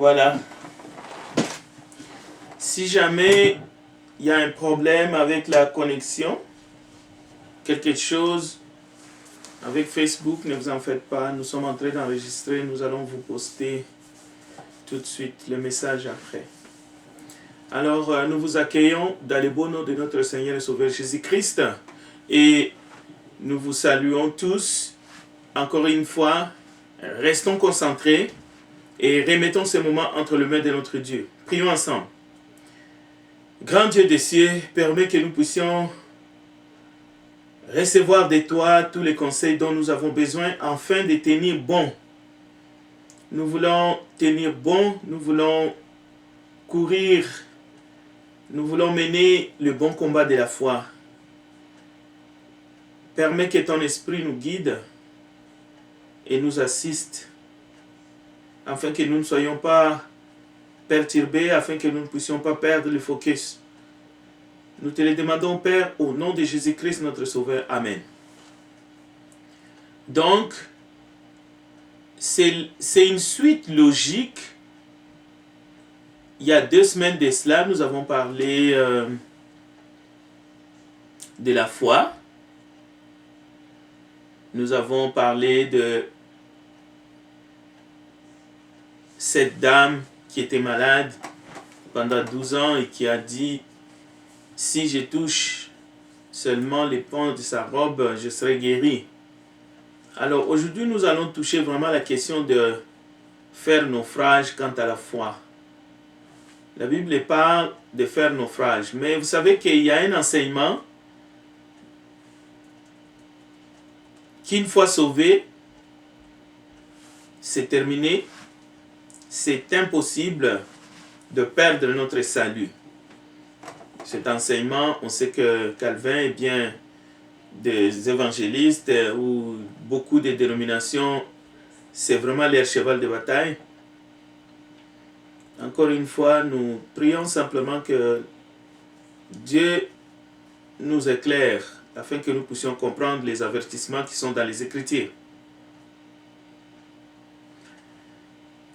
Voilà. Si jamais il y a un problème avec la connexion, quelque chose avec Facebook, ne vous en faites pas. Nous sommes en train d'enregistrer. Nous allons vous poster tout de suite le message après. Alors, nous vous accueillons dans le beau nom de notre Seigneur et Sauveur Jésus-Christ. Et nous vous saluons tous. Encore une fois, restons concentrés et remettons ce moment entre les mains de notre Dieu. Prions ensemble. Grand Dieu des cieux, permets que nous puissions recevoir de toi tous les conseils dont nous avons besoin afin de tenir bon. Nous voulons tenir bon, nous voulons courir, nous voulons mener le bon combat de la foi. Permets que ton esprit nous guide et nous assiste afin que nous ne soyons pas perturbés, afin que nous ne puissions pas perdre le focus. Nous te le demandons, Père, au nom de Jésus-Christ, notre Sauveur. Amen. Donc, c'est une suite logique. Il y a 2 semaines de cela, nous avons parlé de la foi. Nous avons parlé de cette dame qui était malade pendant 12 ans et qui a dit: si je touche seulement les pans de sa robe, je serai guéri. Alors aujourd'hui, nous allons toucher vraiment la question de faire naufrage quant à la foi. La Bible parle de faire naufrage, mais vous savez qu'il y a un enseignement qu'une fois sauvé, c'est terminé. C'est impossible de perdre notre salut. Cet enseignement, on sait que Calvin est bien des évangélistes ou beaucoup de dénominations, c'est vraiment leur cheval de bataille. Encore une fois, nous prions simplement que Dieu nous éclaire afin que nous puissions comprendre les avertissements qui sont dans les Écritures.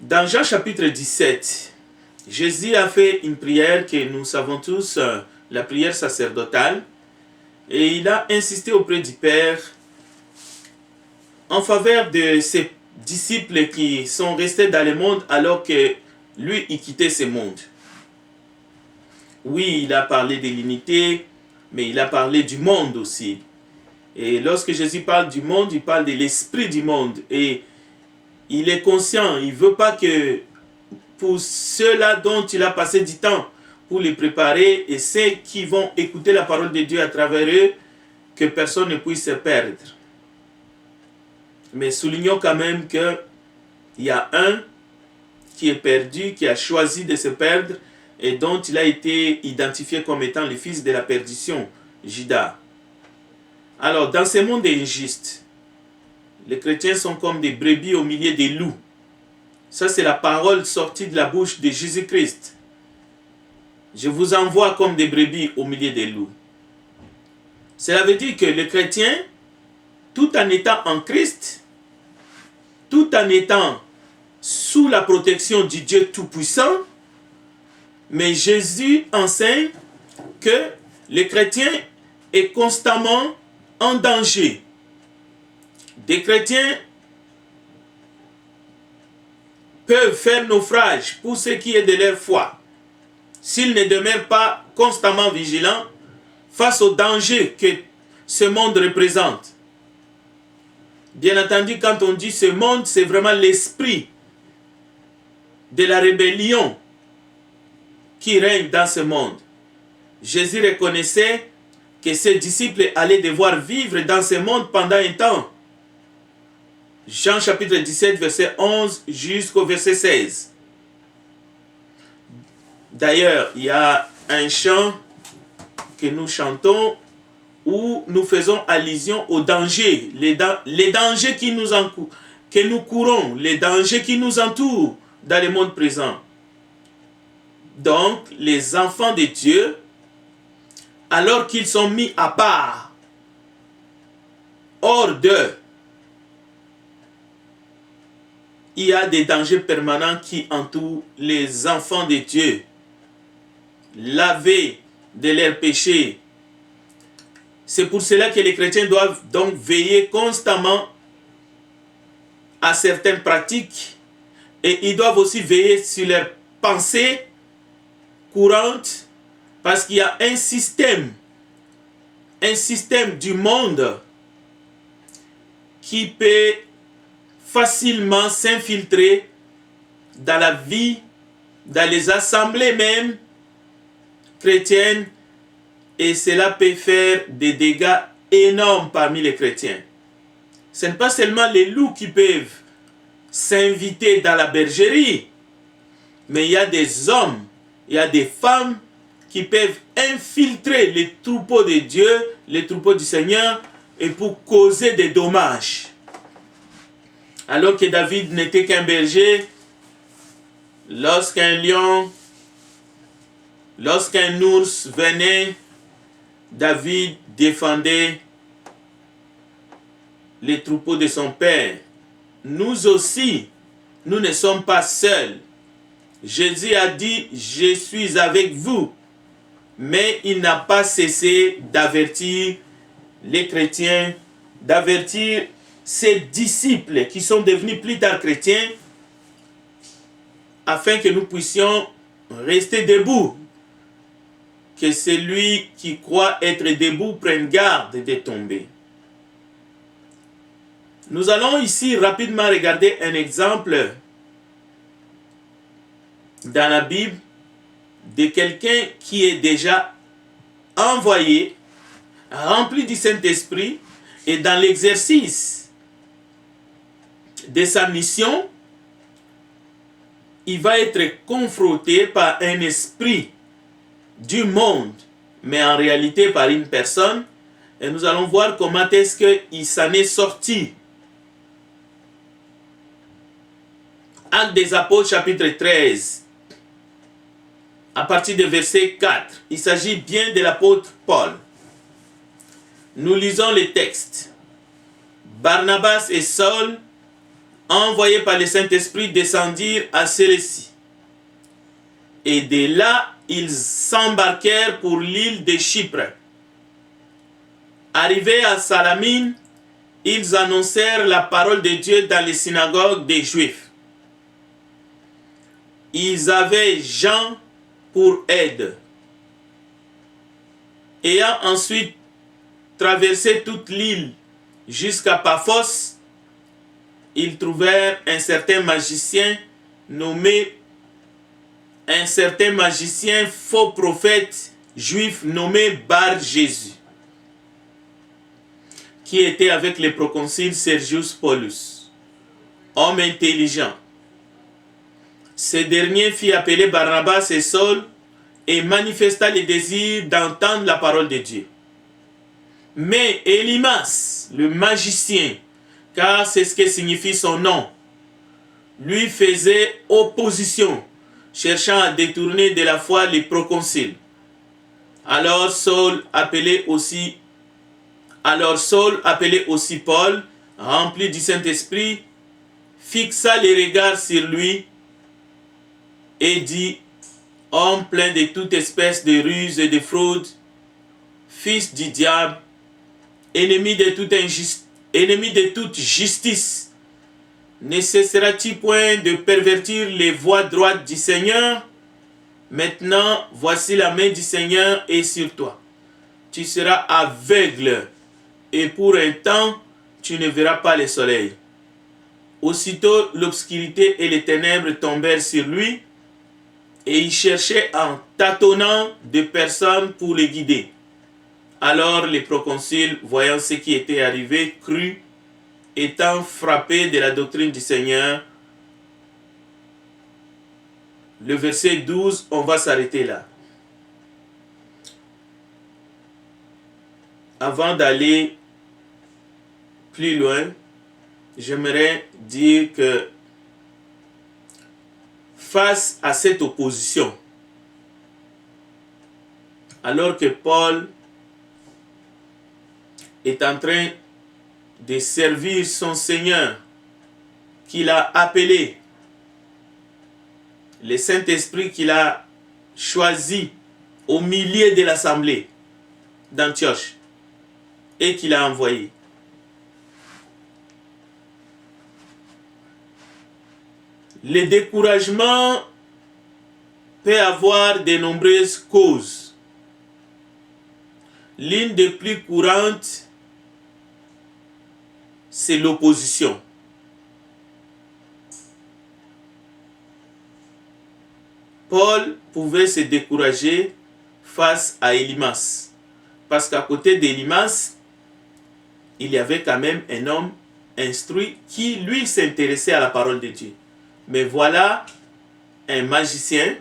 Dans Jean chapitre 17, Jésus a fait une prière que nous savons tous, la prière sacerdotale, et il a insisté auprès du Père en faveur de ses disciples qui sont restés dans le monde alors que lui, il quittait ce monde. Oui, il a parlé de l'unité, mais il a parlé du monde aussi. Et lorsque Jésus parle du monde, il parle de l'esprit du monde. Et il est conscient, il ne veut pas que pour ceux-là dont il a passé du temps pour les préparer et ceux qui vont écouter la parole de Dieu à travers eux, que personne ne puisse se perdre. Mais soulignons quand même qu'il y a un qui est perdu, qui a choisi de se perdre et dont il a été identifié comme étant le fils de la perdition, Judas. Alors, dans ce monde injuste, les chrétiens sont comme des brebis au milieu des loups. Ça, c'est la parole sortie de la bouche de Jésus-Christ. Je vous envoie comme des brebis au milieu des loups. Cela veut dire que le chrétien, tout en étant en Christ, tout en étant sous la protection du Dieu Tout-Puissant, mais Jésus enseigne que le chrétien est constamment en danger. Des chrétiens peuvent faire naufrage pour ce qui est de leur foi, s'ils ne demeurent pas constamment vigilants face aux dangers que ce monde représente. Bien entendu, quand on dit ce monde, c'est vraiment l'esprit de la rébellion qui règne dans ce monde. Jésus reconnaissait que ses disciples allaient devoir vivre dans ce monde pendant un temps. Jean chapitre 17, verset 11 jusqu'au verset 16. D'ailleurs, il y a un chant que nous chantons où nous faisons allusion aux dangers, les dangers que nous courons, les dangers qui nous entourent dans le monde présent. Donc, les enfants de Dieu, alors qu'ils sont mis à part, hors d'eux, il y a des dangers permanents qui entourent les enfants de Dieu. Lavés de leurs péchés. C'est pour cela que les chrétiens doivent donc veiller constamment à certaines pratiques et ils doivent aussi veiller sur leurs pensées courantes parce qu'il y a un système du monde qui peut facilement s'infiltrer dans la vie, dans les assemblées même chrétiennes, et cela peut faire des dégâts énormes parmi les chrétiens. Ce n'est pas seulement les loups qui peuvent s'inviter dans la bergerie, mais il y a des hommes, il y a des femmes qui peuvent infiltrer les troupeaux de Dieu, les troupeaux du Seigneur, et pour causer des dommages. Alors que David n'était qu'un berger, lorsqu'un lion, lorsqu'un ours venait, David défendait les troupeaux de son père. Nous aussi, nous ne sommes pas seuls. Jésus a dit, je suis avec vous. Mais il n'a pas cessé d'avertir les chrétiens, d'avertir ses disciples qui sont devenus plus tard chrétiens, afin que nous puissions rester debout. Que celui qui croit être debout prenne garde de tomber. Nous allons ici rapidement regarder un exemple dans la Bible de quelqu'un qui est déjà envoyé, rempli du Saint-Esprit, et dans l'exercice de sa mission, il va être confronté par un esprit du monde, mais en réalité par une personne, et nous allons voir comment est-ce qu'il s'en est sorti. Actes des Apôtres, chapitre 13, à partir du verset 4. Il s'agit bien de l'apôtre Paul. Nous lisons les textes. Barnabas et Saul, envoyés par le Saint-Esprit, descendirent à Célécie. Et de là, ils s'embarquèrent pour l'île de Chypre. Arrivés à Salamine, ils annoncèrent la parole de Dieu dans les synagogues des Juifs. Ils avaient Jean pour aide. Ayant ensuite traversé toute l'île jusqu'à Paphos, ils trouvèrent un certain magicien faux prophète juif nommé Bar-Jésus, qui était avec le proconsul Sergius Paulus, homme intelligent. Ce dernier fit appeler Barnabas et Saul et manifesta le désir d'entendre la parole de Dieu. Mais Élymas, le magicien, car c'est ce que signifie son nom, lui faisait opposition, cherchant à détourner de la foi les proconsuls. Alors Saul appelait aussi Paul, rempli du Saint-Esprit, fixa les regards sur lui et dit: homme plein de toute espèce de ruse et de fraude, fils du diable, ennemi de toute justice, ne cesseras-tu point de pervertir les voies droites du Seigneur? Maintenant, voici la main du Seigneur est sur toi. Tu seras aveugle, et pour un temps, tu ne verras pas le soleil. Aussitôt, l'obscurité et les ténèbres tombèrent sur lui, et il cherchait en tâtonnant des personnes pour les guider. Alors les proconsuls, voyant ce qui était arrivé, crurent, étant frappés de la doctrine du Seigneur. Le verset 12, on va s'arrêter là. Avant d'aller plus loin, j'aimerais dire que face à cette opposition, alors que Paul est en train de servir son Seigneur qu'il a appelés, le Saint-Esprit qu'il a choisi au milieu de l'assemblée d'Antioche et qu'il a envoyé. Le découragement peut avoir de nombreuses causes. L'une des plus courantes, c'est l'opposition. Paul pouvait se décourager face à Élymas, parce qu'à côté d'Élymas, il y avait quand même un homme instruit qui, lui, s'intéressait à la parole de Dieu. Mais voilà un magicien,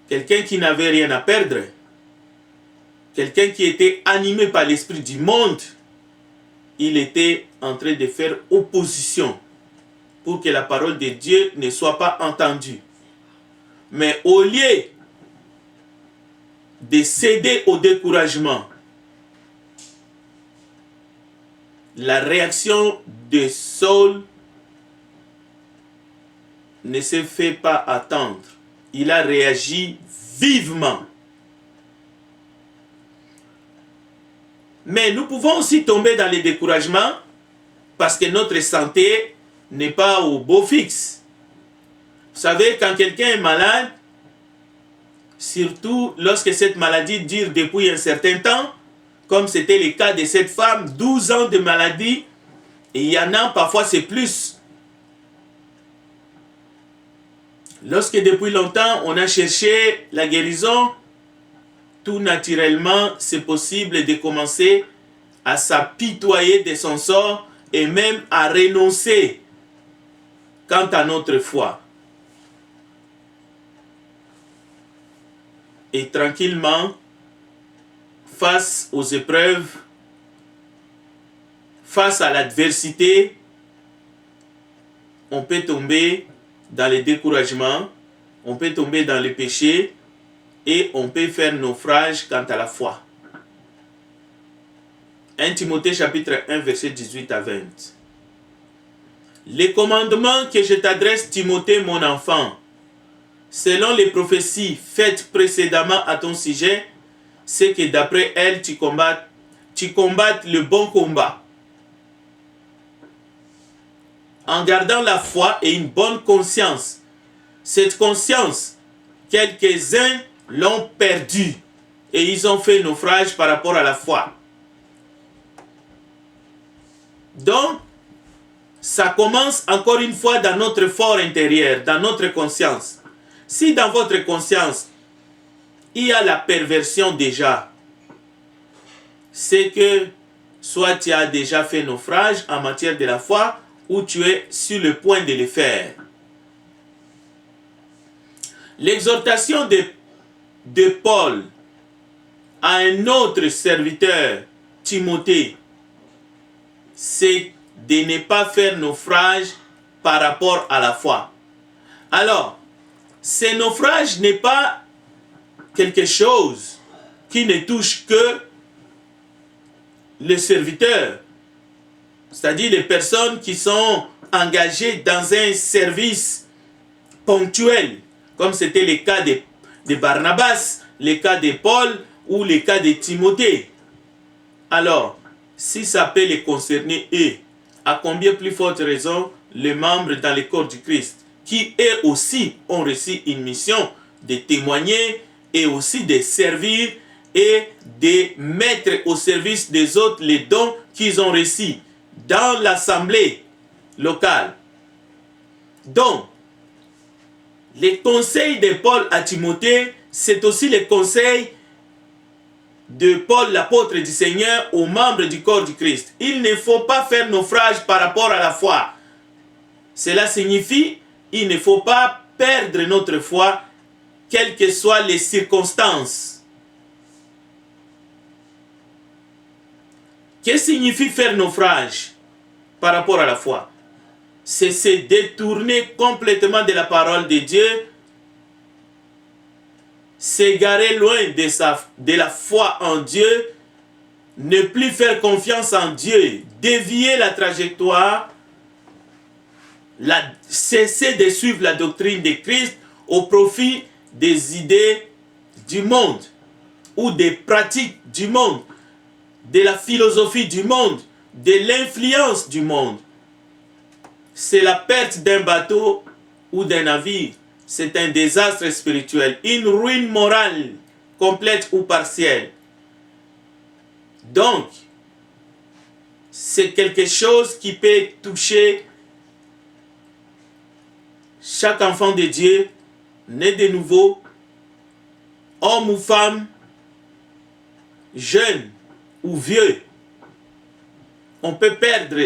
quelqu'un qui n'avait rien à perdre, quelqu'un qui était animé par l'esprit du monde. Il était en train de faire opposition pour que la parole de Dieu ne soit pas entendue. Mais au lieu de céder au découragement, la réaction de Saul ne se fait pas attendre. Il a réagi vivement. Mais nous pouvons aussi tomber dans le découragement parce que notre santé n'est pas au beau fixe. Vous savez, quand quelqu'un est malade, surtout lorsque cette maladie dure depuis un certain temps, comme c'était le cas de cette femme, 12 ans de maladie, et il y en a parfois c'est plus. Lorsque depuis longtemps on a cherché la guérison, tout naturellement c'est possible de commencer à s'apitoyer de son sort et même à renoncer quant à notre foi. Et tranquillement, face aux épreuves, face à l'adversité, on peut tomber dans le découragement, on peut tomber dans le péché et on peut faire naufrage quant à la foi. 1 Timothée chapitre 1 verset 18 à 20. Les commandements que je t'adresse, Timothée, mon enfant, selon les prophéties faites précédemment à ton sujet, c'est que d'après elles, tu combattes le bon combat. En gardant la foi et une bonne conscience. Cette conscience, quelques-uns l'ont perdue et ils ont fait naufrage par rapport à la foi. Donc, ça commence encore une fois dans notre fort intérieur, dans notre conscience. Si dans votre conscience, il y a la perversion déjà, c'est que soit tu as déjà fait naufrage en matière de la foi ou tu es sur le point de le faire. L'exhortation de Paul à un autre serviteur, Timothée, c'est de ne pas faire naufrage par rapport à la foi. Alors, ce naufrage n'est pas quelque chose qui ne touche que le serviteur, c'est-à-dire les personnes qui sont engagées dans un service ponctuel, comme c'était le cas de Barnabas, le cas de Paul ou le cas de Timothée. Alors, si ça peut les concerner eux, à combien plus forte raison les membres dans le corps du Christ, qui eux aussi ont reçu une mission de témoigner et aussi de servir et de mettre au service des autres les dons qu'ils ont reçus dans l'assemblée locale. Donc, les conseils de Paul à Timothée, c'est aussi les conseils de Paul, l'apôtre du Seigneur, aux membres du corps du Christ. Il ne faut pas faire naufrage par rapport à la foi. Cela signifie qu'il ne faut pas perdre notre foi, quelles que soient les circonstances. Qu'est-ce que signifie faire naufrage par rapport à la foi? C'est se détourner complètement de la parole de Dieu, s'égarer loin de la foi en Dieu, ne plus faire confiance en Dieu, dévier la trajectoire cesser de suivre la doctrine de Christ au profit des idées du monde ou des pratiques du monde, de la philosophie du monde, de l'influence du monde. C'est la perte d'un bateau ou d'un navire. C'est un désastre spirituel, une ruine morale complète ou partielle. Donc, c'est quelque chose qui peut toucher chaque enfant de Dieu, né de nouveau, homme ou femme, jeune ou vieux. On peut perdre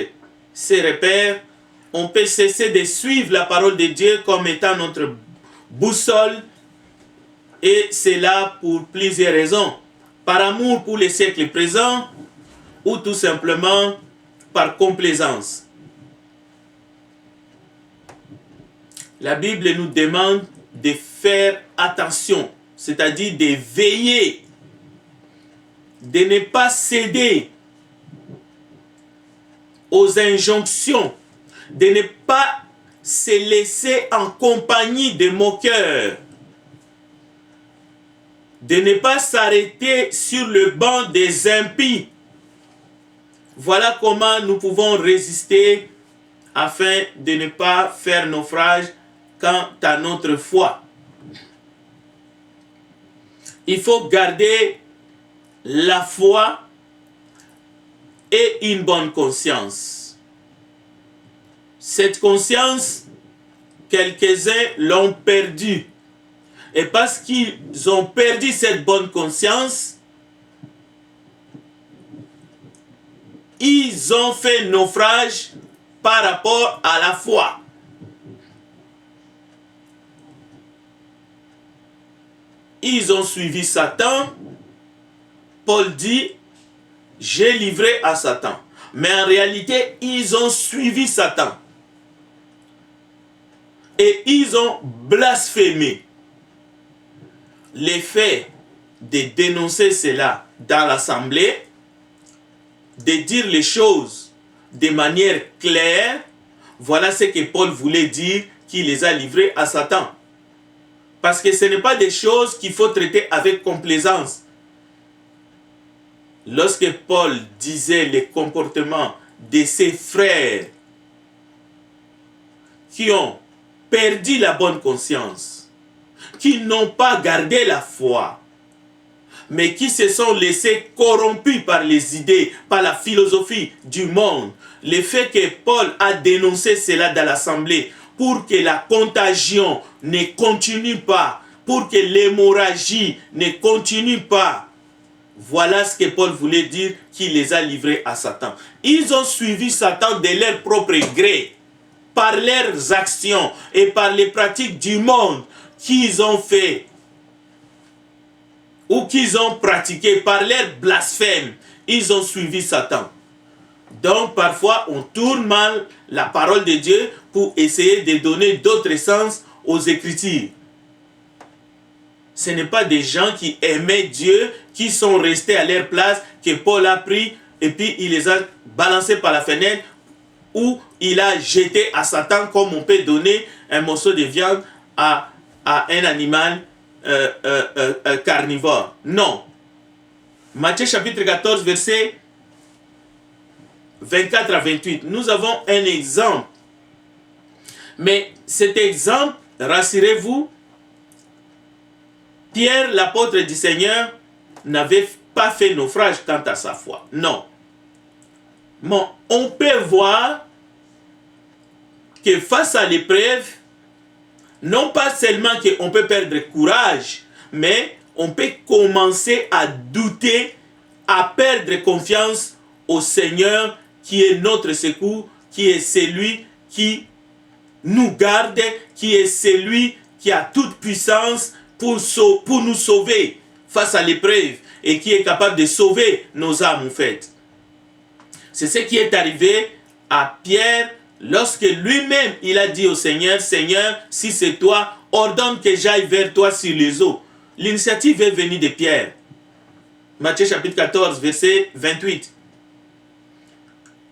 ses repères, on peut cesser de suivre la parole de Dieu comme étant notre boussole, et c'est là pour plusieurs raisons. Par amour pour les siècles présents ou tout simplement par complaisance. La Bible nous demande de faire attention, c'est-à-dire de veiller, de ne pas céder aux injonctions, de ne pas se laisser en compagnie des moqueurs, de ne pas s'arrêter sur le banc des impies. Voilà comment nous pouvons résister afin de ne pas faire naufrage quant à notre foi. Il faut garder la foi et une bonne conscience. Cette conscience, quelques-uns l'ont perdue. Et parce qu'ils ont perdu cette bonne conscience, ils ont fait naufrage par rapport à la foi. Ils ont suivi Satan. Paul dit, j'ai livré à Satan. Mais en réalité, ils ont suivi Satan. Et ils ont blasphémé. L'effet de dénoncer cela dans l'assemblée, de dire les choses de manière claire, voilà ce que Paul voulait dire, qu'il les a livrés à Satan. Parce que ce n'est pas des choses qu'il faut traiter avec complaisance. Lorsque Paul disait les comportements de ses frères qui ont perdu la bonne conscience, qui n'ont pas gardé la foi, mais qui se sont laissés corrompus par les idées, par la philosophie du monde, le fait que Paul a dénoncé cela dans l'assemblée pour que la contagion ne continue pas, pour que l'hémorragie ne continue pas, voilà ce que Paul voulait dire, qu'il les a livrés à Satan. Ils ont suivi Satan de leur propre gré, par leurs actions et par les pratiques du monde qu'ils ont fait ou qu'ils ont pratiqué, par leur blasphème. Ils ont suivi Satan. Donc parfois on tourne mal la parole de Dieu pour essayer de donner d'autres sens aux Écritures. Ce n'est pas des gens qui aimaient Dieu, qui sont restés à leur place, que Paul a pris et puis il les a balancés par la fenêtre, ou il a jeté à Satan, comme on peut donner un morceau de viande à un animal carnivore. Non. Matthieu chapitre 14, verset 24 à 28. Nous avons un exemple. Mais cet exemple, rassurez-vous, Pierre, l'apôtre du Seigneur, n'avait pas fait naufrage quant à sa foi. Non. Bon, on peut voir que face à l'épreuve, non pas seulement qu'on peut perdre courage, mais on peut commencer à douter, à perdre confiance au Seigneur qui est notre secours, qui est celui qui nous garde, qui est celui qui a toute puissance pour nous sauver face à l'épreuve et qui est capable de sauver nos âmes en fait. C'est ce qui est arrivé à Pierre lorsque lui-même il a dit au Seigneur, Seigneur, si c'est toi, ordonne que j'aille vers toi sur les eaux. L'initiative est venue de Pierre. Matthieu chapitre 14, verset 28.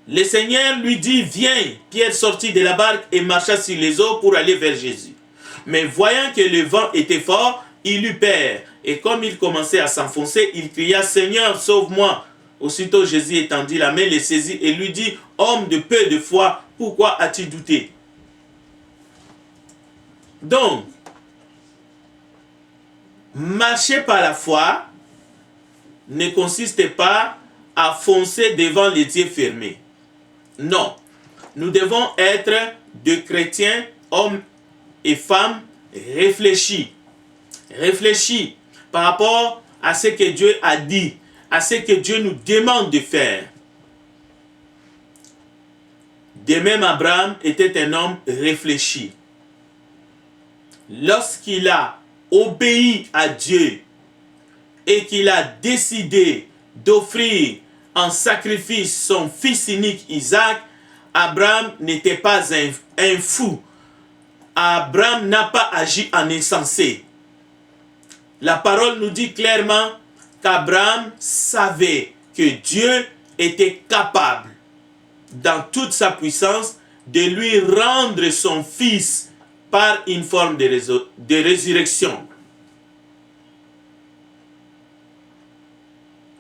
Le Seigneur lui dit, viens. Pierre sortit de la barque et marcha sur les eaux pour aller vers Jésus. Mais voyant que le vent était fort, il eut peur. Et comme il commençait à s'enfoncer, il cria, Seigneur, sauve-moi. Aussitôt Jésus étendit la main, le saisit et lui dit, homme de peu de foi, pourquoi as-tu douté? Donc, marcher par la foi ne consiste pas à foncer devant les yeux fermés. Non, nous devons être de chrétiens, hommes et femmes, réfléchis. Réfléchis par rapport à ce que Dieu a dit, à ce que Dieu nous demande de faire. De même, Abraham était un homme réfléchi. Lorsqu'il a obéi à Dieu et qu'il a décidé d'offrir en sacrifice son fils unique Isaac, Abraham n'était pas un fou. Abraham n'a pas agi en insensé. La parole nous dit clairement qu'Abraham savait que Dieu était capable, dans toute sa puissance, de lui rendre son fils par une forme de résurrection.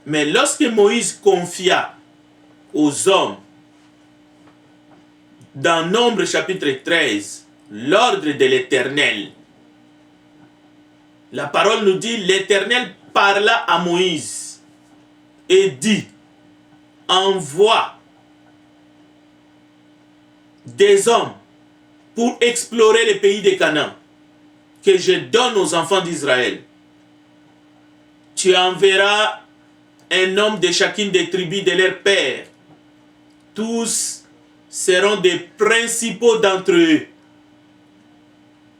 Mais lorsque Moïse confia aux hommes, dans Nombre chapitre 13, l'ordre de l'Éternel, la parole nous dit, l'Éternel parla à Moïse et dit, envoie des hommes pour explorer le pays de Canaan que je donne aux enfants d'Israël. Tu enverras un homme de chacune des tribus de leur père. Tous seront des principaux d'entre eux.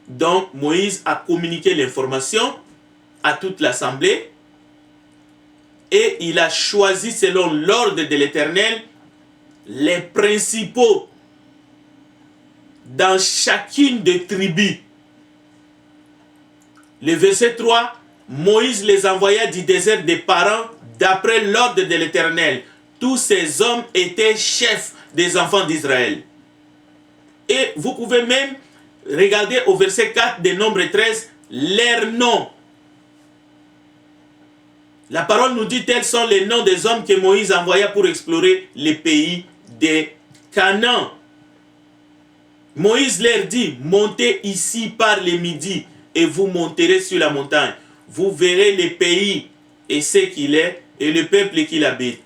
Donc Moïse a communiqué l'information à toute l'assemblée et il a choisi selon l'ordre de l'Éternel les principaux dans chacune des tribus. Le verset 3, Moïse les envoya du désert des Parans d'après l'ordre de l'Éternel. Tous ces hommes étaient chefs des enfants d'Israël. Et vous pouvez même regarder au verset 4 de Nombre 13, leurs noms. La parole nous dit tels sont les noms des hommes que Moïse envoya pour explorer les pays de Canaan. Moïse leur dit, montez ici par le midi et vous monterez sur la montagne. Vous verrez le pays et ce qu'il est et le peuple qu'il habite.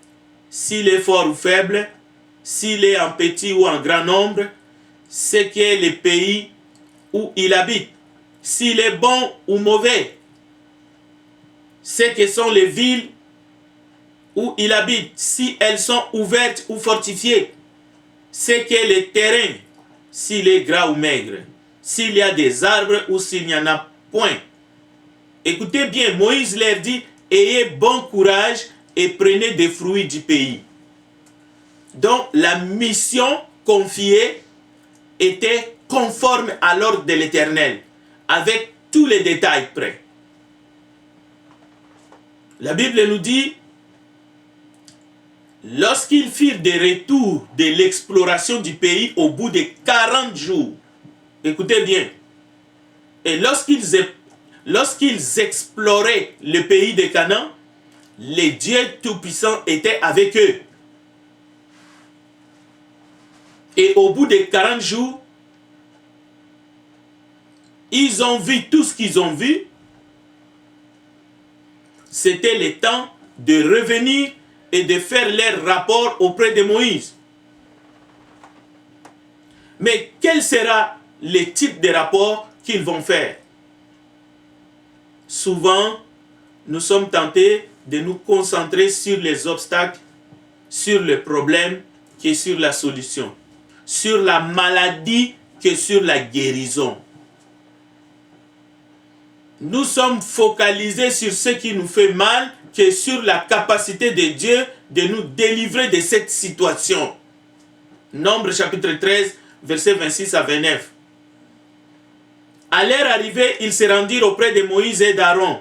S'il est fort ou faible, s'il est en petit ou en grand nombre, ce qu'est le pays où il habite. S'il est bon ou mauvais, ce que sont les villes où il habite, si elles sont ouvertes ou fortifiées, ce qu'est le terrain, s'il est gras ou maigre, s'il y a des arbres ou s'il n'y en a point. Écoutez bien, Moïse leur dit, ayez bon courage et prenez des fruits du pays. Donc la mission confiée était conforme à l'ordre de l'Éternel, avec tous les détails prêts. La Bible nous dit, lorsqu'ils firent des retours de l'exploration du pays au bout de 40 jours, écoutez bien, et lorsqu'ils exploraient le pays de Canaan, le Dieu Tout-Puissant était avec eux. Et au bout de 40 jours, ils ont vu tout ce qu'ils ont vu. C'était le temps de revenir et de faire leur rapport auprès de Moïse. Mais quel sera le type de rapport qu'ils vont faire? Souvent, nous sommes tentés de nous concentrer sur les obstacles, sur le problème que sur la solution, sur la maladie que sur la guérison. Nous sommes focalisés sur ce qui nous fait mal que sur la capacité de Dieu de nous délivrer de cette situation. Nombre chapitre 13, versets 26 à 29. À leur arrivée, ils se rendirent auprès de Moïse et d'Aaron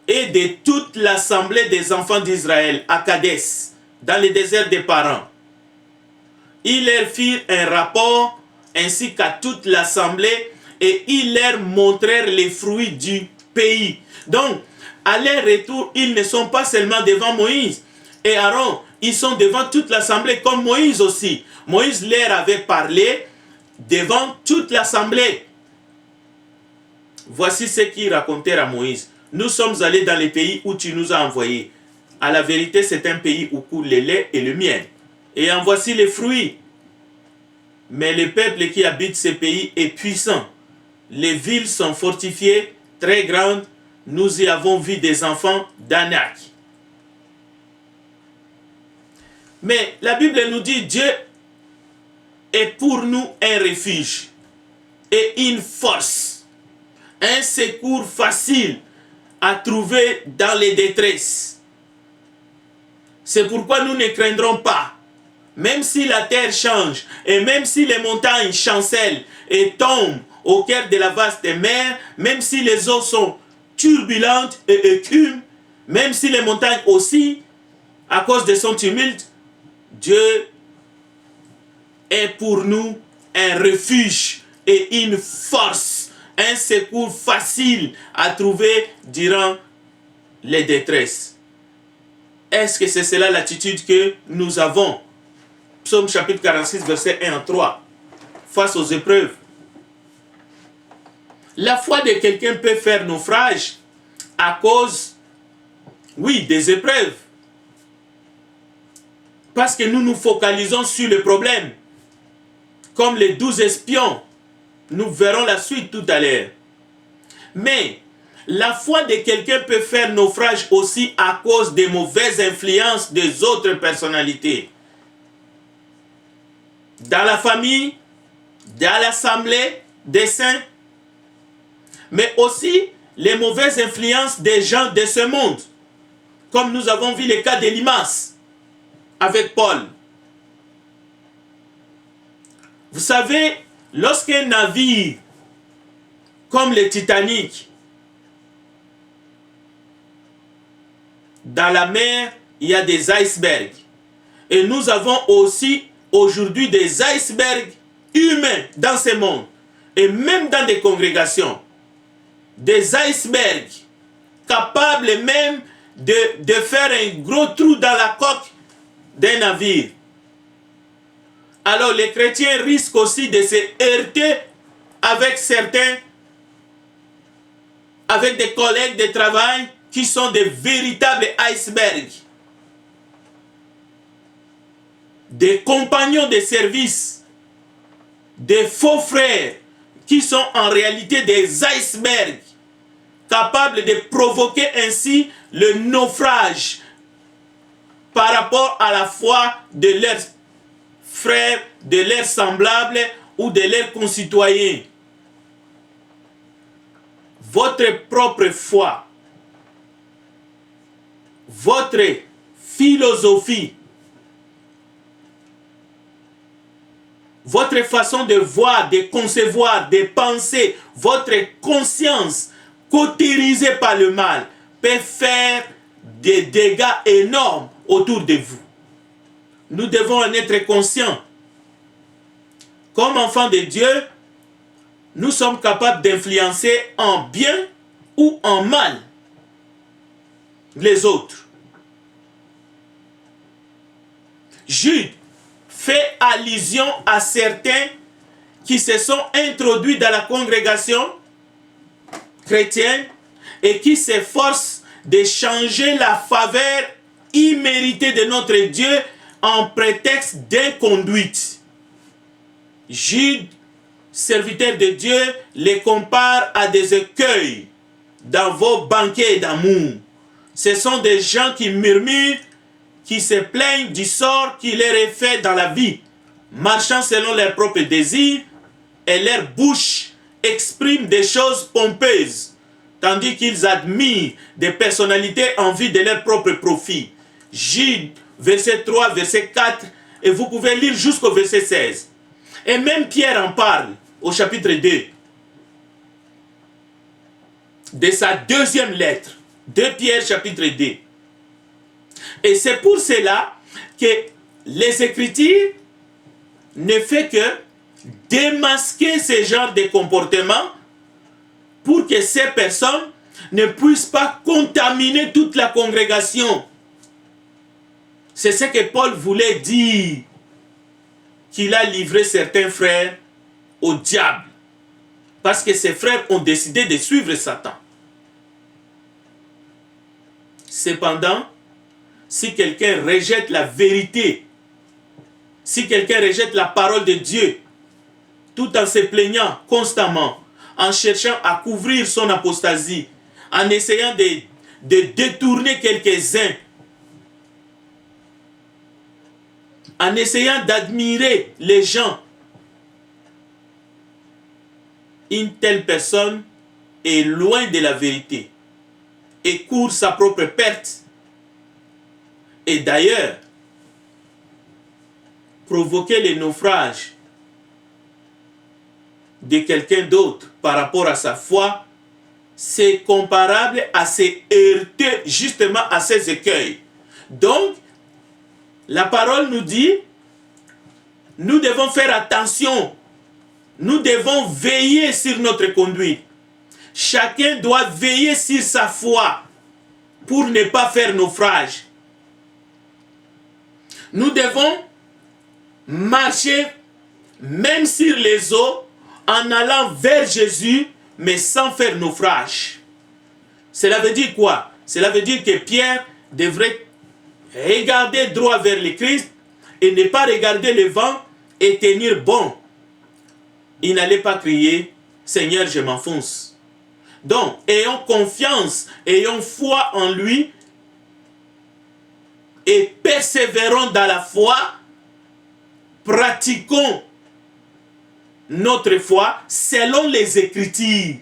et de toute l'assemblée des enfants d'Israël à Kadès, dans le désert des Parans. ils leur firent un rapport ainsi qu'à toute l'assemblée et ils leur montrèrent les fruits du pays. Donc, à leur retour, ils ne sont pas seulement devant Moïse et Aaron, ils sont devant toute l'assemblée comme Moïse aussi. Moïse leur avait parlé devant toute l'assemblée. Voici ce qu'ils racontèrent à Moïse. Nous sommes allés dans les pays où tu nous as envoyés. À la vérité, c'est un pays où coule le lait et le miel. Et en voici les fruits. Mais le peuple qui habite ces pays est puissant. Les villes sont fortifiées, très grandes. Nous y avons vu des enfants d'Anak. Mais la Bible nous dit Dieu est pour nous un refuge et une force, un secours facile à trouver dans les détresses. C'est pourquoi nous ne craindrons pas, même si la terre change et même si les montagnes chancellent et tombent au cœur de la vaste mer, même si les eaux sont turbulentes et écument, même si les montagnes oscillent à cause de son tumulte, Dieu est pour nous un refuge et une force, un secours facile à trouver durant les détresses. Est-ce que c'est cela l'attitude que nous avons? Psaume chapitre 46, verset 1 à 3. Face aux épreuves. La foi de quelqu'un peut faire naufrage à cause, oui, des épreuves. Parce que nous nous focalisons sur le problème. Comme les 12 espions. Nous verrons la suite tout à l'heure. Mais la foi de quelqu'un peut faire naufrage aussi à cause des mauvaises influences des autres personnalités. Dans la famille, dans l'assemblée des saints, mais aussi les mauvaises influences des gens de ce monde. Comme nous avons vu le cas d'Élymas avec Paul. Vous savez, lorsqu'un navire comme le Titanic, dans la mer, il y a des icebergs. Et nous avons aussi aujourd'hui des icebergs humains dans ce monde. Et même dans des congrégations. Des icebergs capables même de faire un gros trou dans la coque d'un navire. Alors les chrétiens risquent aussi de se heurter avec certains, avec des collègues de travail qui sont des véritables icebergs. Des compagnons de service, des faux frères qui sont en réalité des icebergs, capables de provoquer ainsi le naufrage par rapport à la foi de leurs frères, de leurs semblables ou de leurs concitoyens. Votre propre foi, votre philosophie, votre façon de voir, de concevoir, de penser, votre conscience cautérisée par le mal peut faire des dégâts énormes autour de vous. Nous devons en être conscients. Comme enfants de Dieu, nous sommes capables d'influencer en bien ou en mal les autres. Jude fait allusion à certains qui se sont introduits dans la congrégation chrétienne et qui s'efforcent de changer la faveur imméritée de notre Dieu en prétexte d'inconduite. Jude, serviteur de Dieu, les compare à des écueils dans vos banquets d'amour. Ce sont des gens qui murmurent, qui se plaignent du sort qui leur est fait dans la vie, marchant selon leurs propres désirs, et leur bouche exprime des choses pompeuses, tandis qu'ils admirent des personnalités en vue de leur propre profit. Jude, verset 3, verset 4, et vous pouvez lire jusqu'au verset 16. Et même Pierre en parle au chapitre 2 de sa deuxième lettre, 2 Pierre chapitre 2. Et c'est pour cela que les Écritures ne fait que démasquer ce genre de comportement pour que ces personnes ne puissent pas contaminer toute la congrégation. C'est ce que Paul voulait dire, qu'il a livré certains frères au diable, parce que ses frères ont décidé de suivre Satan. Cependant, si quelqu'un rejette la vérité, si quelqu'un rejette la parole de Dieu, tout en se plaignant constamment, en cherchant à couvrir son apostasie, en essayant de détourner quelques-uns, en essayant d'admirer les gens, une telle personne est loin de la vérité et court sa propre perte. Et d'ailleurs, provoquer le naufrage de quelqu'un d'autre par rapport à sa foi, c'est comparable à se heurter justement à ces écueils. Donc, la parole nous dit, nous devons faire attention, nous devons veiller sur notre conduite. Chacun doit veiller sur sa foi pour ne pas faire naufrage. Nous devons marcher même sur les eaux en allant vers Jésus, mais sans faire naufrage. Cela veut dire quoi? Cela veut dire que Pierre devrait regarder droit vers le Christ et ne pas regarder le vent et tenir bon. Il n'allait pas crier « Seigneur, je m'enfonce ». Donc, ayons confiance, ayons foi en lui et persévérons dans la foi, pratiquons notre foi selon les Écritures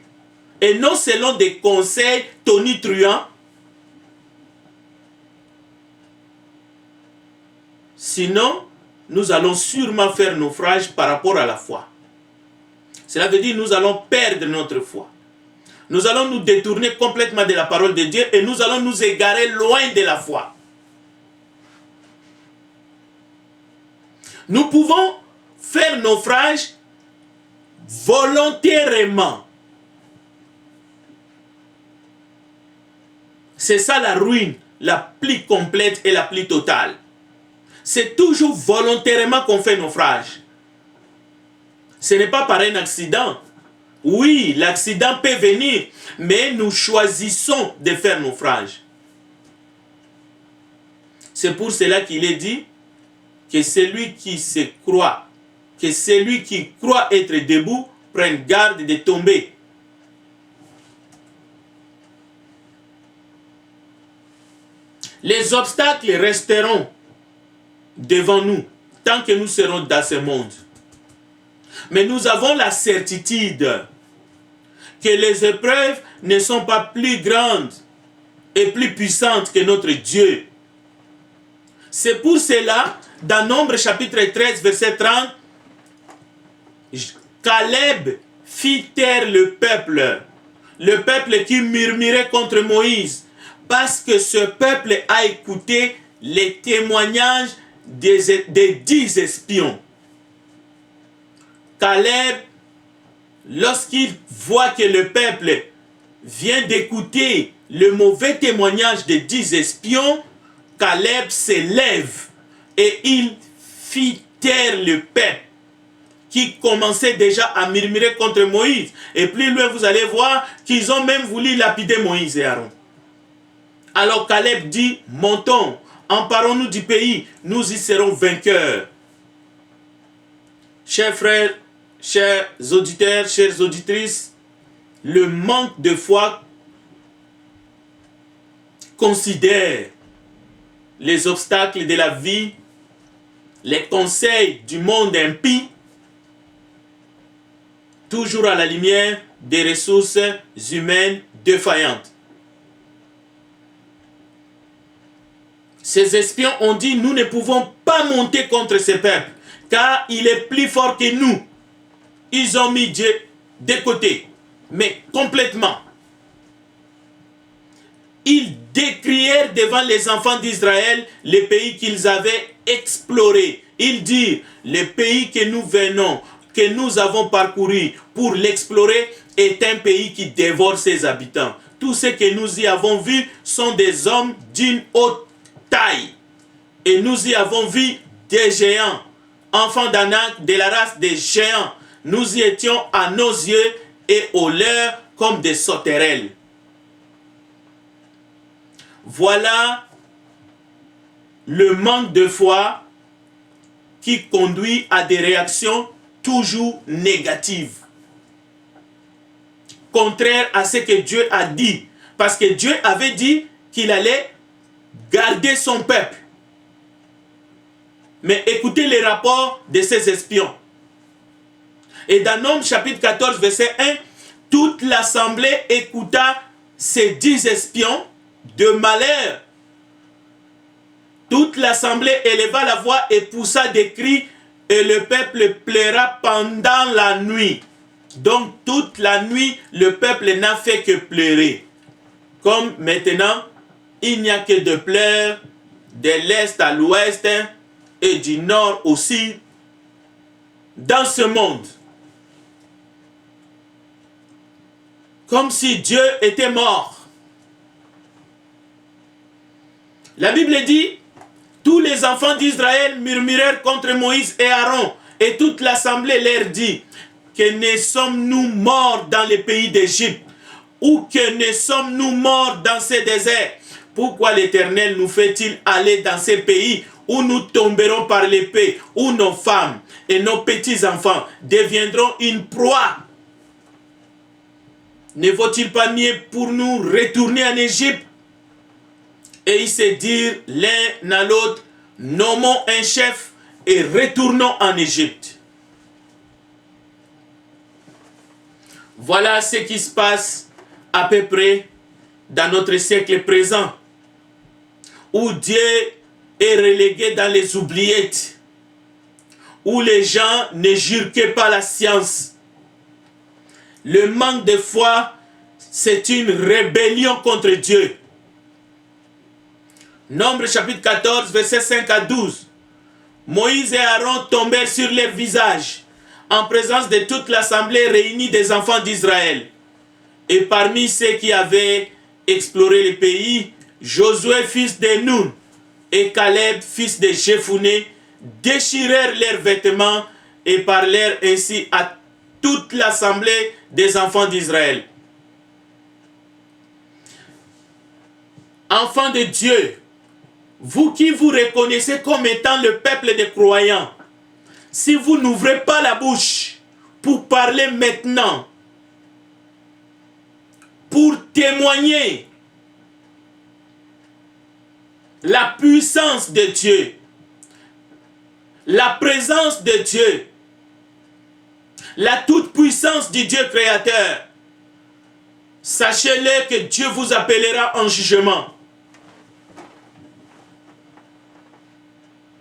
et non selon des conseils tonitruants. Sinon, nous allons sûrement faire naufrage par rapport à la foi. Cela veut dire que nous allons perdre notre foi. Nous allons nous détourner complètement de la parole de Dieu et nous allons nous égarer loin de la foi. Nous pouvons faire naufrage volontairement. C'est ça la ruine la plus complète et la plus totale. C'est toujours volontairement qu'on fait naufrage. Ce n'est pas par un accident. Oui, l'accident peut venir, mais nous choisissons de faire naufrage. C'est pour cela qu'il est dit que celui qui se croit, que celui qui croit être debout, prenne garde de tomber. Les obstacles resteront devant nous tant que nous serons dans ce monde. Mais nous avons la certitude que les épreuves ne sont pas plus grandes et plus puissantes que notre Dieu. C'est pour cela, dans Nombre chapitre 13, verset 30, Caleb fit taire le peuple qui murmurait contre Moïse, parce que ce peuple a écouté les témoignages des 10 espions. Caleb, lorsqu'il voit que le peuple vient d'écouter le mauvais témoignage des 10 espions, Caleb s'élève et il fit taire le peuple qui commençait déjà à murmurer contre Moïse. Et plus loin, vous allez voir qu'ils ont même voulu lapider Moïse et Aaron. Alors Caleb dit, montons, emparons-nous du pays, nous y serons vainqueurs. Chers frères, chers auditeurs, chères auditrices, le manque de foi considère les obstacles de la vie, les conseils du monde impie, toujours à la lumière des ressources humaines défaillantes. Ces espions ont dit, nous ne pouvons pas monter contre ce peuple, car il est plus fort que nous. Ils ont mis Dieu de côté, mais complètement. Ils décrièrent devant les enfants d'Israël les pays qu'ils avaient explorés. Il dit, le pays que nous venons, que nous avons parcouru pour l'explorer, est un pays qui dévore ses habitants. Tous ceux que nous y avons vus sont des hommes d'une haute taille. Et nous y avons vu des géants, enfants d'Anak, de la race des géants. Nous y étions à nos yeux et aux leurs comme des sauterelles. Voilà le manque de foi qui conduit à des réactions toujours négatives. Contraire à ce que Dieu a dit. Parce que Dieu avait dit qu'il allait garder son peuple. Mais écoutez les rapports de ces espions. Et dans Nombres chapitre 14, verset 1, toute l'assemblée écouta ces 10 espions de malheur. Toute l'assemblée éleva la voix et poussa des cris, et le peuple pleura pendant la nuit. Donc toute la nuit, le peuple n'a fait que pleurer. Comme maintenant, il n'y a que de pleurs de l'est à l'ouest et du nord aussi dans ce monde. Comme si Dieu était mort. La Bible dit, tous les enfants d'Israël murmurèrent contre Moïse et Aaron, et toute l'assemblée leur dit, que ne sommes-nous morts dans les pays d'Égypte, ou que ne sommes-nous morts dans ces déserts? Pourquoi l'Éternel nous fait-il aller dans ces pays où nous tomberons par l'épée, où nos femmes et nos petits-enfants deviendront une proie? Ne vaut-il pas mieux pour nous retourner en Égypte? Et ils se dirent l'un à l'autre, nommons un chef et retournons en Égypte. Voilà ce qui se passe à peu près dans notre siècle présent, où Dieu est relégué dans les oubliettes, où les gens ne jurent que par la science. Le manque de foi, c'est une rébellion contre Dieu. Nombre chapitre 14, versets 5 à 12. Moïse et Aaron tombèrent sur leurs visages en présence de toute l'assemblée réunie des enfants d'Israël. Et parmi ceux qui avaient exploré le pays, Josué, fils de Nun, et Caleb, fils de Jephuné, déchirèrent leurs vêtements et parlèrent ainsi à toute l'assemblée des enfants d'Israël. Enfants de Dieu, vous qui vous reconnaissez comme étant le peuple des croyants, si vous n'ouvrez pas la bouche pour parler maintenant, pour témoigner la puissance de Dieu, la présence de Dieu, la toute-puissance du Dieu créateur, sachez-le que Dieu vous appellera en jugement.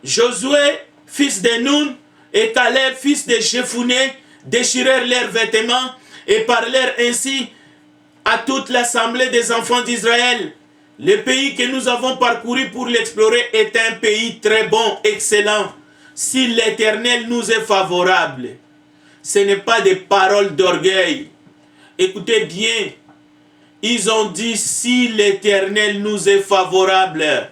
Josué, fils de Nun, et Caleb, fils de Jephuné, déchirèrent leurs vêtements et parlèrent ainsi à toute l'assemblée des enfants d'Israël. Le pays que nous avons parcouru pour l'explorer est un pays très bon, excellent. Si l'Éternel nous est favorable, ce n'est pas des paroles d'orgueil. Écoutez bien, ils ont dit si l'Éternel nous est favorable,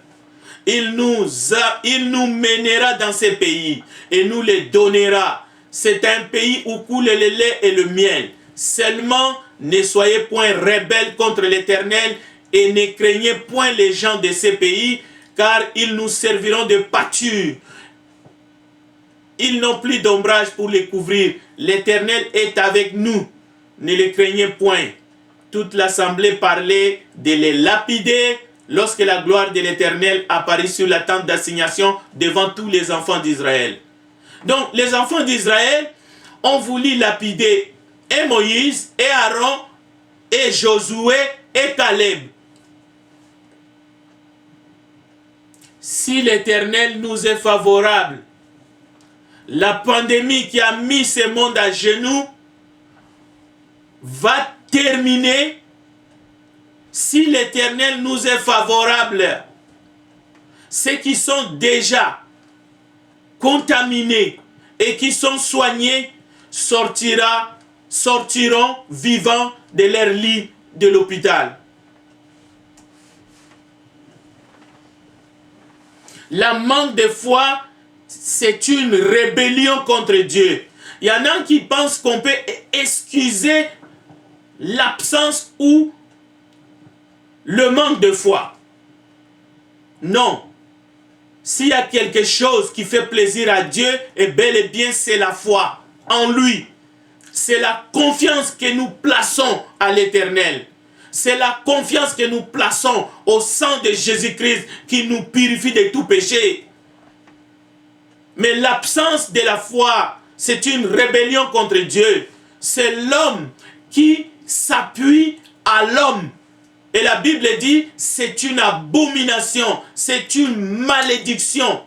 il nous mènera dans ces pays et nous les donnera. C'est un pays où coule le lait et le miel. Seulement, ne soyez point rebelles contre l'Éternel et ne craignez point les gens de ces pays, car ils nous serviront de pâture. Ils n'ont plus d'ombrage pour les couvrir. L'Éternel est avec nous. Ne les craignez point. Toute l'assemblée parlait de les lapider lorsque la gloire de l'Éternel apparut sur la tente d'assignation devant tous les enfants d'Israël. Donc, les enfants d'Israël ont voulu lapider et Moïse, et Aaron, et Josué, et Caleb. Si l'Éternel nous est favorable, la pandémie qui a mis ce monde à genoux va terminer. Si l'Éternel nous est favorable, ceux qui sont déjà contaminés et qui sont soignés sortiront vivants de leur lit de l'hôpital. La manque de foi, c'est une rébellion contre Dieu. Il y en a qui pensent qu'on peut excuser l'absence ou le manque de foi. Non. S'il y a quelque chose qui fait plaisir à Dieu, et bel et bien c'est la foi en lui. C'est la confiance que nous plaçons à l'Éternel. C'est la confiance que nous plaçons au sang de Jésus-Christ qui nous purifie de tout péché. Mais l'absence de la foi, c'est une rébellion contre Dieu. C'est l'homme qui s'appuie à l'homme. Et la Bible dit, c'est une abomination, c'est une malédiction.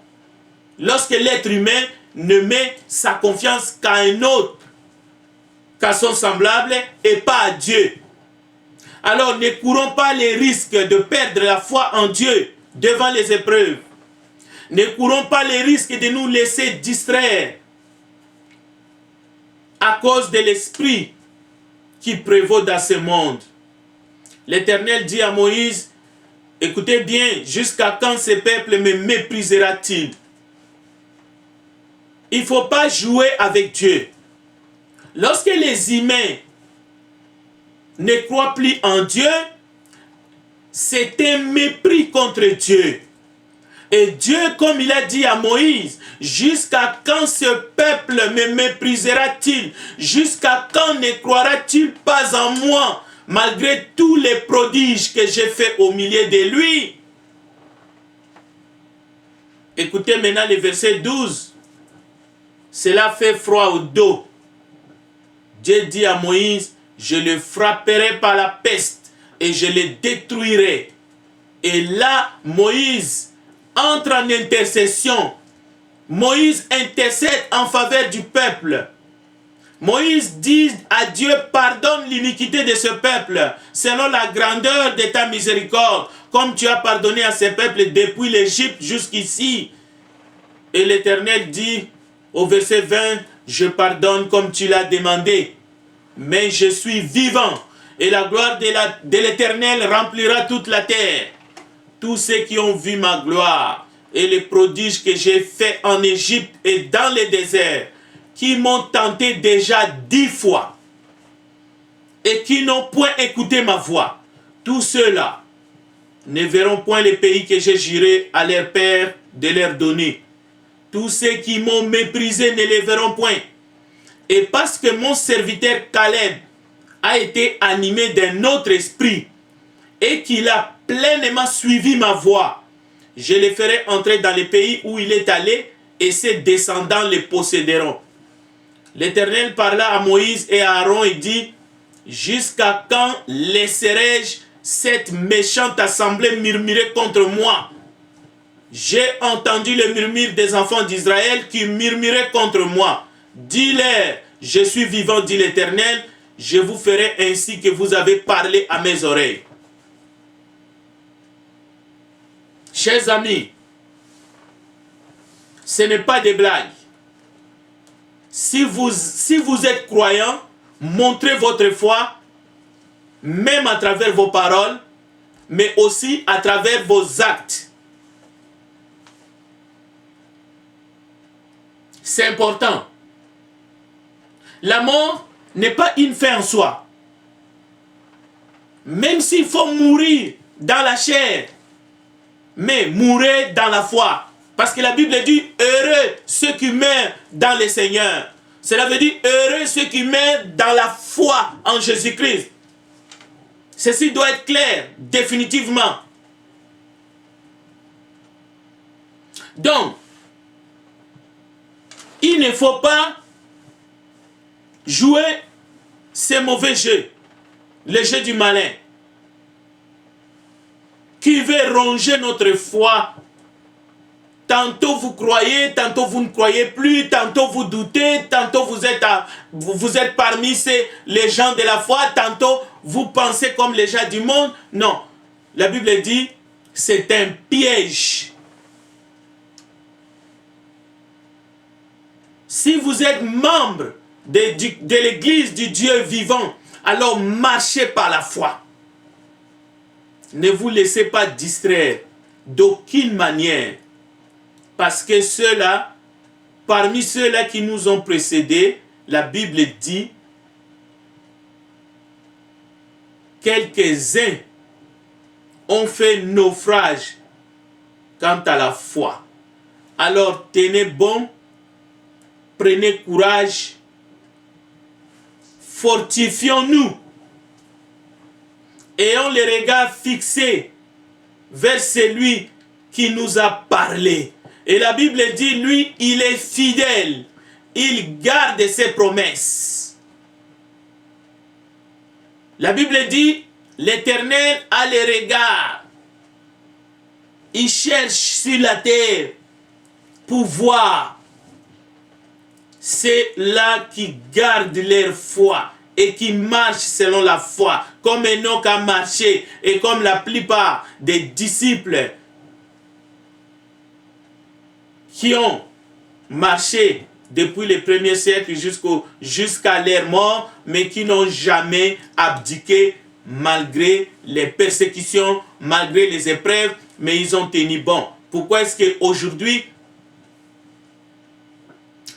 Lorsque l'être humain ne met sa confiance qu'à un autre, qu'à son semblable et pas à Dieu. Alors ne courons pas les risques de perdre la foi en Dieu devant les épreuves. Ne courons pas les risques de nous laisser distraire à cause de l'esprit qui prévaut dans ce monde. L'Éternel dit à Moïse, écoutez bien, jusqu'à quand ce peuple me méprisera-t-il? Il ne faut pas jouer avec Dieu. Lorsque les humains ne croient plus en Dieu, c'est un mépris contre Dieu. Et Dieu, comme il a dit à Moïse, jusqu'à quand ce peuple me méprisera-t-il? Jusqu'à quand ne croira-t-il pas en moi, malgré tous les prodiges que j'ai faits au milieu de lui? Écoutez maintenant le verset 12. Cela fait froid au dos. Dieu dit à Moïse, je le frapperai par la peste et je le détruirai. Et là, Moïse entre en intercession. Moïse intercède en faveur du peuple. Moïse dit à Dieu, pardonne l'iniquité de ce peuple, selon la grandeur de ta miséricorde, comme tu as pardonné à ce peuple depuis l'Égypte jusqu'ici. Et l'Éternel dit au verset 20, je pardonne comme tu l'as demandé, mais je suis vivant, et la gloire de l'Éternel remplira toute la terre. Tous ceux qui ont vu ma gloire et les prodiges que j'ai faits en Égypte et dans le désert, qui m'ont tenté déjà 10 fois et qui n'ont point écouté ma voix, tous ceux-là ne verront point le pays que j'ai juré à leur père de leur donner. Tous ceux qui m'ont méprisé ne les verront point. Et parce que mon serviteur Caleb a été animé d'un autre esprit et qu'il a pleinement suivi ma voie, je les ferai entrer dans le pays où il est allé et ses descendants les posséderont. L'Éternel parla à Moïse et à Aaron et dit, jusqu'à quand laisserai-je cette méchante assemblée murmurer contre moi? J'ai entendu le murmure des enfants d'Israël qui murmuraient contre moi. Dis-leur, je suis vivant, dit l'Éternel, je vous ferai ainsi que vous avez parlé à mes oreilles. Chers amis, ce n'est pas des blagues. Si vous êtes croyant, montrez votre foi, même à travers vos paroles, mais aussi à travers vos actes. C'est important. La mort n'est pas une fin en soi. Même s'il faut mourir dans la chair, mais mourir dans la foi. Parce que la Bible dit, heureux ceux qui meurent dans le Seigneur. Cela veut dire, heureux ceux qui meurent dans la foi en Jésus-Christ. Ceci doit être clair, définitivement. Donc, il ne faut pas jouer ces mauvais jeux, les jeux du malin, qui veut ronger notre foi. Tantôt vous croyez, tantôt vous ne croyez plus, tantôt vous doutez, tantôt vous êtes parmi les gens de la foi, tantôt vous pensez comme les gens du monde. Non, la Bible dit, c'est un piège. Si vous êtes membre de l'église du Dieu vivant, alors marchez par la foi. Ne vous laissez pas distraire d'aucune manière. Parce que ceux-là, parmi ceux-là qui nous ont précédés, la Bible dit, quelques-uns ont fait naufrage quant à la foi. Alors tenez bon, prenez courage, fortifions-nous, ayons les regards fixés vers celui qui nous a parlé. Et la Bible dit, lui, il est fidèle, il garde ses promesses. La Bible dit, l'Éternel a les regards. Il cherche sur la terre pour voir ceux-là qui gardent leur foi et qui marchent selon la foi, comme Enoch a marché et comme la plupart des disciples qui ont marché depuis le premier siècle jusqu'à leur mort, mais qui n'ont jamais abdiqué malgré les persécutions, malgré les épreuves, mais ils ont tenu bon. Pourquoi est-ce qu'aujourd'hui,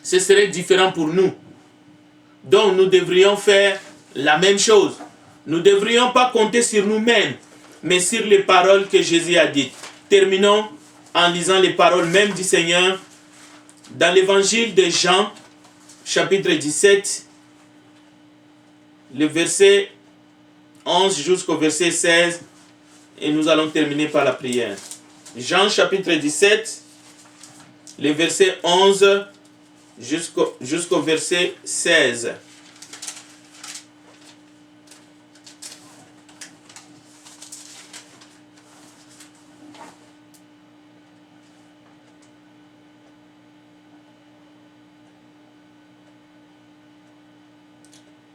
ce serait différent pour nous? Donc nous devrions faire la même chose. Nous ne devrions pas compter sur nous-mêmes, mais sur les paroles que Jésus a dites. Terminons en lisant les paroles même du Seigneur dans l'évangile de Jean, chapitre 17, le verset 11 jusqu'au verset 16, et nous allons terminer par la prière. Jean, chapitre 17, le verset 11 jusqu'au verset 16.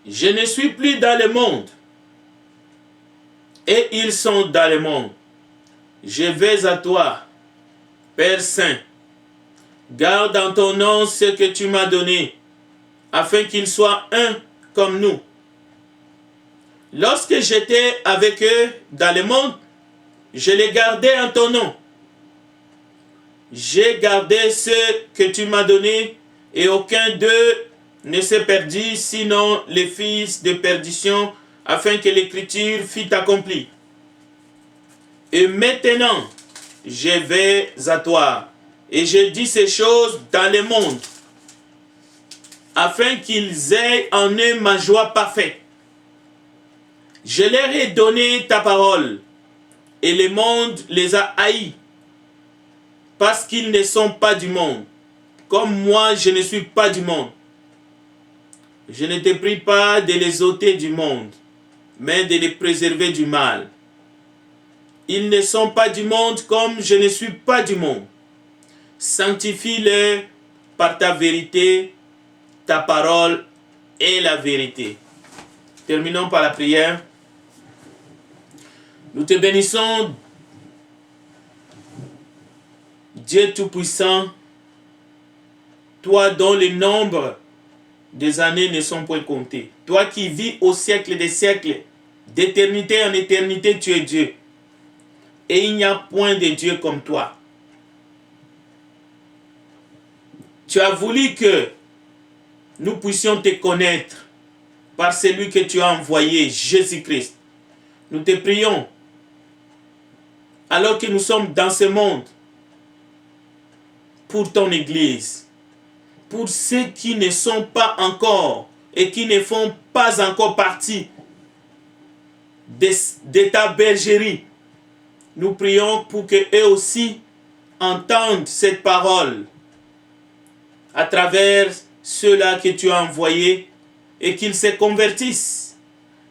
Je ne suis plus dans le monde, et ils sont dans le monde. Je vais à toi, Père Saint. Garde en ton nom ce que tu m'as donné, afin qu'ils soient un comme nous. Lorsque j'étais avec eux dans le monde, je les gardais en ton nom. J'ai gardé ce que tu m'as donné, et aucun d'eux ne s'est perdu, sinon les fils de perdition, afin que l'écriture fût accomplie. Et maintenant, je vais à toi, et je dis ces choses dans le monde, afin qu'ils aient en eux ma joie parfaite. Je leur ai donné ta parole, et le monde les a haïs, parce qu'ils ne sont pas du monde, comme moi je ne suis pas du monde. Je ne te prie pas de les ôter du monde, mais de les préserver du mal. Ils ne sont pas du monde comme je ne suis pas du monde. Sanctifie-les par ta vérité, ta parole est la vérité. Terminons par la prière. Nous te bénissons, Dieu Tout-Puissant, toi dont le nombre des années ne sont point comptées. Toi qui vis au siècle des siècles, d'éternité en éternité, tu es Dieu. Et il n'y a point de Dieu comme toi. Tu as voulu que nous puissions te connaître par celui que tu as envoyé, Jésus-Christ. Nous te prions, alors que nous sommes dans ce monde, pour ton Église, pour ceux qui ne sont pas encore et qui ne font pas encore partie de ta bergerie. Nous prions pour qu'eux aussi entendent cette parole à travers ceux-là que tu as envoyés et qu'ils se convertissent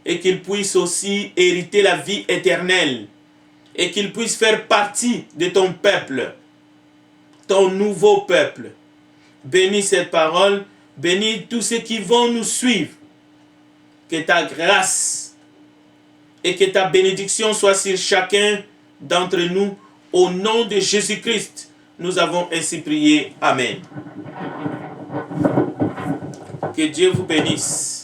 et qu'ils puissent aussi hériter la vie éternelle et qu'ils puissent faire partie de ton peuple, ton nouveau peuple. Bénis cette parole, bénis tous ceux qui vont nous suivre. Que ta grâce et que ta bénédiction soit sur chacun d'entre nous. Au nom de Jésus-Christ, nous avons ainsi prié. Amen. Que Dieu vous bénisse.